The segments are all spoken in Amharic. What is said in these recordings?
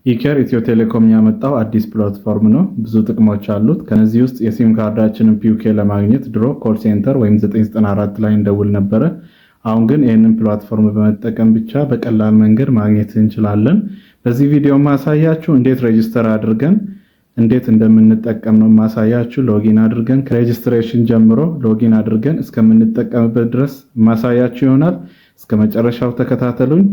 ኢኬር ኢትዮ ቴሌኮም ያመጣው አዲስ ፕላትፎርም ነው። ብዙ ጥቅሞች አሉት። ከነዚህ ውስጥ የሲም ካርዳችንን ፒዩኬ ለማግኘት ድሮ ኮል ሴንተር ወይም 994 ላይ እንደውል ነበረ። አሁን ግን ይህንን ፕላትፎርም በመጠቀም ብቻ በቀላል መንገድ ማግኘት እንችላለን። በዚህ ቪዲዮ ማሳያችሁ እንዴት ሬጂስተር አድርገን እንዴት እንደምንጠቀም ነው ማሳያችሁ። ሎጊን አድርገን ከሬጂስትሬሽን ጀምሮ ሎጊን አድርገን እስከምንጠቀምበት ድረስ ማሳያችሁ ይሆናል። እስከመጨረሻው ተከታተሉኝ።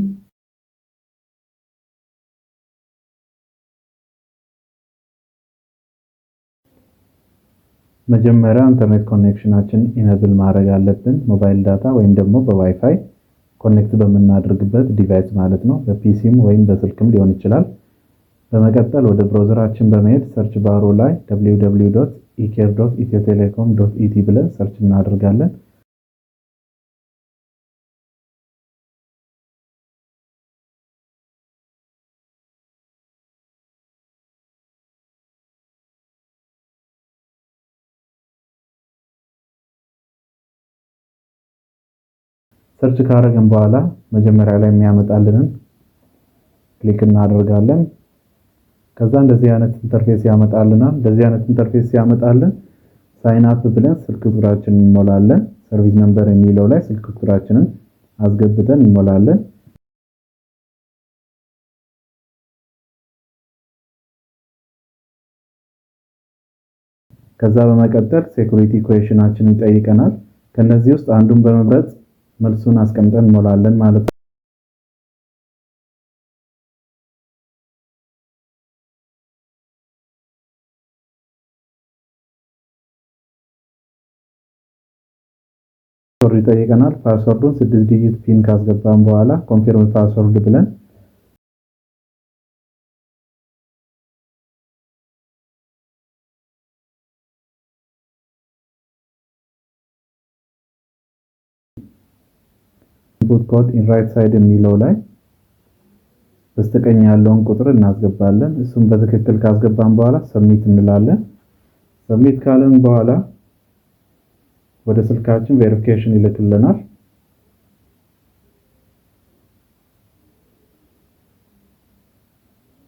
መጀመሪያ ኢንተርኔት ኮኔክሽናችን ኢኔብል ማድረግ አለብን። ሞባይል ዳታ ወይም ደግሞ በዋይፋይ ኮኔክት በምናደርግበት ዲቫይስ ማለት ነው። በፒሲም ወይም በስልክም ሊሆን ይችላል። በመቀጠል ወደ ብራውዘራችን በመሄድ ሰርች ባሩ ላይ www.eker.ethiotelecom.et ብለን ሰርች እናደርጋለን። ሰርች ካደረግን በኋላ መጀመሪያ ላይ የሚያመጣልንን ክሊክ እናደርጋለን። ከዛ እንደዚህ አይነት ኢንተርፌስ ያመጣልናል። እንደዚህ አይነት ኢንተርፌስ ያመጣልን ሳይን አፕ ብለን ስልክ ቁጥራችንን እንሞላለን። ሰርቪስ ነምበር የሚለው ላይ ስልክ ቁጥራችንን አስገብተን እንሞላለን። ከዛ በመቀጠል ሴኩሪቲ ኩዌሽናችንን ይጠይቀናል። ከነዚህ ውስጥ አንዱን በመምረጥ መልሱን አስቀምጠን እንሞላለን ማለት ነው። ፓስወርድ ይጠይቀናል። ፓስወርዱን 6 ዲጂት ፒን ካስገባን በኋላ ኮንፊርም ፓስወርድ ብለን ኢንፑት ኮድ ኢን ራይት ሳይድ የሚለው ላይ በስተቀኝ ያለውን ቁጥር እናስገባለን። እሱም በትክክል ካስገባን በኋላ ሰብሚት እንላለን። ሰብሚት ካለን በኋላ ወደ ስልካችን ቬሪፊኬሽን ይልክልናል።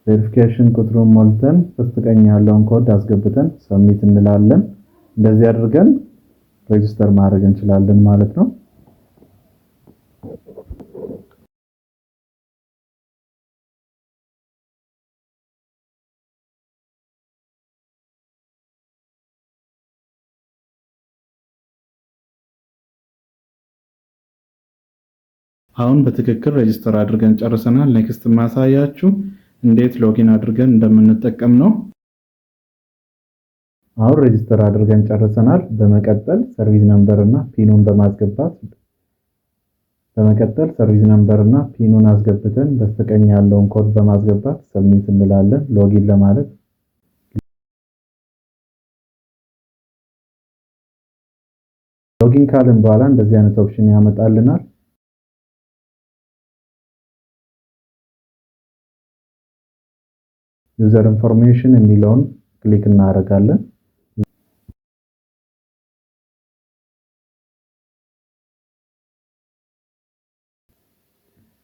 ቬሪፊኬሽን ቁጥሩን ሞልተን በስተቀኝ ያለውን ኮድ አስገብተን ሰብሚት እንላለን። እንደዚህ አድርገን ሬጂስተር ማድረግ እንችላለን ማለት ነው። አሁን በትክክል ሬጂስተር አድርገን ጨርሰናል። ኔክስት ማሳያችሁ እንዴት ሎጊን አድርገን እንደምንጠቀም ነው። አሁን ሬጂስተር አድርገን ጨርሰናል። በመቀጠል ሰርቪስ ነምበር እና ፒኑን አስገብተን በስተቀኝ ያለውን ኮድ በማስገባት ሰብሚት እንላለን። ሎጊን ለማለት ሎጊን ካልን በኋላ እንደዚህ አይነት ኦፕሽን ያመጣልናል። ዩዘር ኢንፎርሜሽን የሚለውን ክሊክ እናደርጋለን።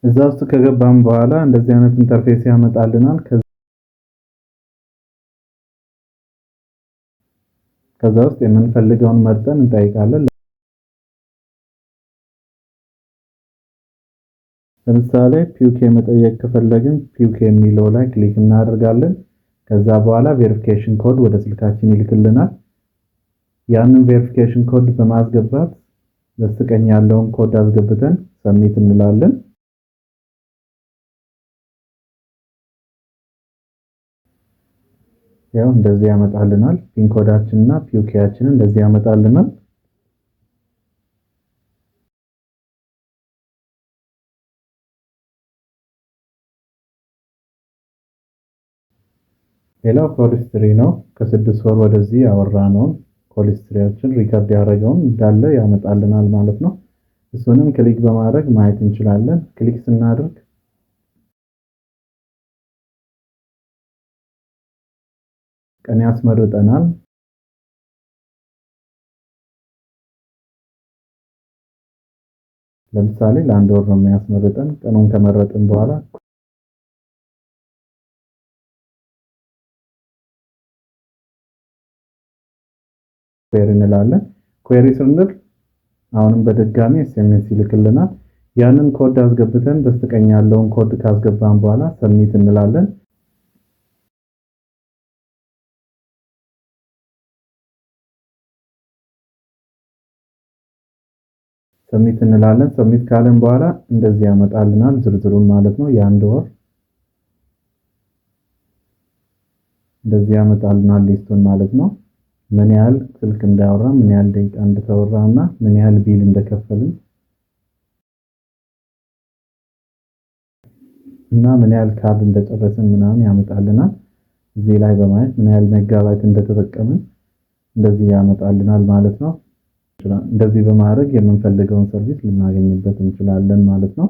እዛ ውስጥ ከገባን በኋላ እንደዚህ አይነት ኢንተርፌስ ያመጣልናል። ከዛ ውስጥ የምንፈልገውን መርጠን እንጠይቃለን። ለምሳሌ ፒዩኬ መጠየቅ ከፈለግን ፒዩኬ የሚለው ላይ ክሊክ እናደርጋለን። ከዛ በኋላ ቬሪፊኬሽን ኮድ ወደ ስልካችን ይልክልናል። ያንን ቬሪፊኬሽን ኮድ በማስገባት በስተቀኝ ያለውን ኮድ አስገብተን ሰብሚት እንላለን። ያው እንደዚህ ያመጣልናል። ፒን ኮዳችንና ፒዩኬያችንን እንደዚህ ያመጣልናል። ሌላው ኮል ሂስትሪ ነው። ከ6 ወር ወደዚህ ያወራነውን ኮል ሂስትሪያችን ሪከርድ ያደረገውን እንዳለ ያመጣልናል ማለት ነው። እሱንም ክሊክ በማድረግ ማየት እንችላለን። ክሊክ ስናደርግ ቀን ያስመርጠናል። ለምሳሌ ለአንድ ወር ነው የሚያስመርጠን። ቀኑን ከመረጥን በኋላ ኩዌሪ እንላለን። ኩዌሪ ስንል አሁንም በድጋሚ ኤስኤምኤስ ይልክልናል። ያንን ኮድ አስገብተን በስተቀኝ ያለውን ኮድ ካስገባን በኋላ ሰብሚት እንላለን። ሰብሚት እንላለን። ሰብሚት ካለን በኋላ እንደዚህ ያመጣልናል ዝርዝሩን ማለት ነው። የአንድ ወር እንደዚህ ያመጣልናል ሊስቱን ማለት ነው። ምን ያህል ስልክ እንዳወራ፣ ምን ያህል ደቂቃ እንደተወራና ምን ያህል ቢል እንደከፈልን እና ምን ያህል ካርድ እንደጨረስን ምናምን ያመጣልናል። እዚህ ላይ በማየት ምን ያህል ሜጋባይት እንደተጠቀምን እንደዚህ ያመጣልናል ማለት ነው። እንደዚህ በማድረግ የምንፈልገውን ሰርቪስ ልናገኝበት እንችላለን ማለት ነው።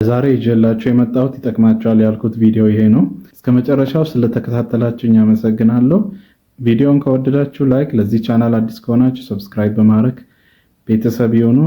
ዛሬ ይዤላችሁ የመጣሁት ይጠቅማችኋል ያልኩት ቪዲዮ ይሄ ነው። እስከመጨረሻው ስለተከታተላችሁኝ አመሰግናለሁ። ቪዲዮውን ከወደዳችሁ ላይክ፣ ለዚህ ቻናል አዲስ ከሆናችሁ ሰብስክራይብ በማድረግ ቤተሰብ ይሁኑ።